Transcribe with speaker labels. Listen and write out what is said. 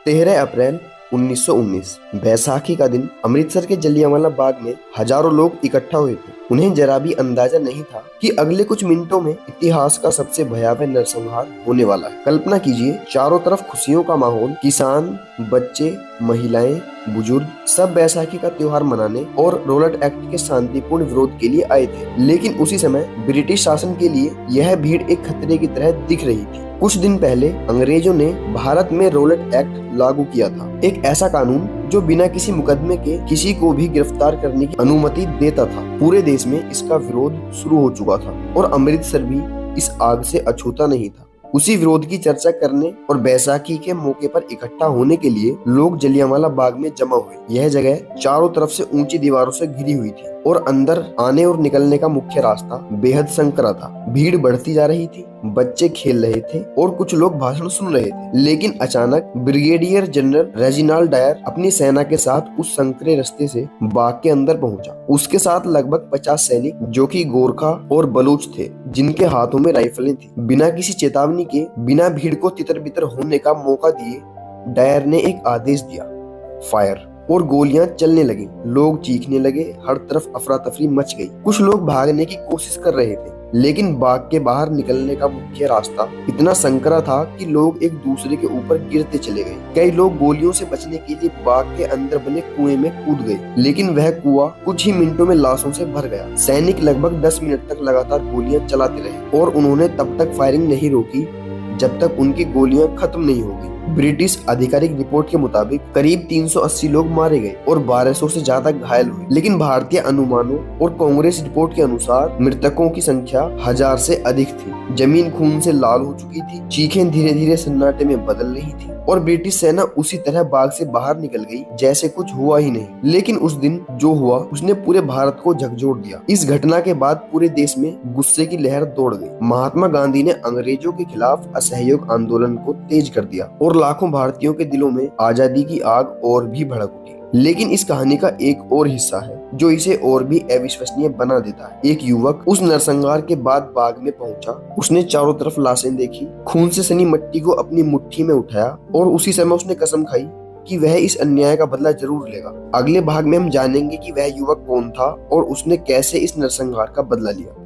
Speaker 1: 13 अप्रैल 1919 बैसाखी का दिन अमृतसर के जलियांवाला बाग में हजारों लोग इकट्ठा हुए थे। उन्हें जरा भी अंदाजा नहीं था कि अगले कुछ मिनटों में इतिहास का सबसे भयावह नरसंहार होने वाला है। कल्पना कीजिए, चारों तरफ खुशियों का माहौल, किसान, बच्चे, महिलाएं, बुजुर्ग सब बैसाखी का त्योहार मनाने और रोलट एक्ट के शांतिपूर्ण विरोध के लिए आए थे। लेकिन उसी समय ब्रिटिश शासन के लिए यह भीड़ एक खतरे की तरह दिख रही थी। कुछ दिन पहले अंग्रेजों ने भारत में रोलट एक्ट लागू किया था, एक ऐसा कानून जो बिना किसी मुकदमे के किसी को भी गिरफ्तार करने की अनुमति देता था। पूरे देश में इसका विरोध शुरू हो चुका था और अमृतसर भी इस आग से अछूता नहीं था। उसी विरोध की चर्चा करने और बैसाखी के मौके पर इकट्ठा होने के लिए लोग जलियांवाला बाग में जमा हुए। यह जगह चारों तरफ से ऊंची दीवारों से घिरी हुई थी और अंदर आने और निकलने का मुख्य रास्ता बेहद संकरा था। भीड़ बढ़ती जा रही थी, बच्चे खेल रहे थे और कुछ लोग भाषण सुन रहे थे। लेकिन अचानक ब्रिगेडियर जनरल रेजिनाल्ड डायर अपनी सेना के साथ उस संकरे रास्ते से बाग के अंदर पहुंचा। उसके साथ लगभग 50 सैनिक, जो कि गोरखा और बलूच थे, जिनके हाथों में राइफलें थी। बिना किसी चेतावनी के, बिना भीड़ को तितर बितर होने का मौका दिए, डायर ने एक आदेश दिया, फायर, और गोलियां चलने लगी। लोग चीखने लगे, हर तरफ अफरा तफरी मच गई। कुछ लोग भागने की कोशिश कर रहे थे, लेकिन बाग के बाहर निकलने का मुख्य रास्ता इतना संकरा था कि लोग एक दूसरे के ऊपर गिरते चले गए। कई लोग गोलियों से बचने के लिए बाग के अंदर बने कुएं में कूद गए, लेकिन वह कुआं कुछ ही मिनटों में लाशों से भर गया। सैनिक लगभग 10 मिनट तक लगातार गोलियां चलाते रहे और उन्होंने तब तक फायरिंग नहीं रोकी जब तक उनकी गोलियां खत्म नहीं हो गई। ब्रिटिश आधिकारिक रिपोर्ट के मुताबिक करीब 380 लोग मारे गए और 1200 से ज्यादा घायल हुए। लेकिन भारतीय अनुमानों और कांग्रेस रिपोर्ट के अनुसार मृतकों की संख्या 1000 से अधिक थी। जमीन खून से लाल हो चुकी थी, चीखें धीरे धीरे सन्नाटे में बदल रही थी और ब्रिटिश सेना उसी तरह बाग से बाहर निकल गई जैसे कुछ हुआ ही नहीं। लेकिन उस दिन जो हुआ उसने पूरे भारत को झकझोर दिया। इस घटना के बाद पूरे देश में गुस्से की लहर दौड़ गई। महात्मा गांधी ने अंग्रेजों के खिलाफ असहयोग आंदोलन को तेज कर दिया और लाखों भारतीयों के दिलों में आजादी की आग और भी भड़क उठी। लेकिन इस कहानी का एक और हिस्सा है जो इसे और भी अविश्वसनीय बना देता है। एक युवक उस नरसंहार के बाद बाग में पहुंचा। उसने चारों तरफ लाशें देखी, खून से सनी मिट्टी को अपनी मुट्ठी में उठाया और उसी समय उसने कसम खाई कि वह इस अन्याय का बदला जरूर लेगा। अगले भाग में हम जानेंगे कि वह युवक कौन था और उसने कैसे इस नरसंहार का बदला लिया।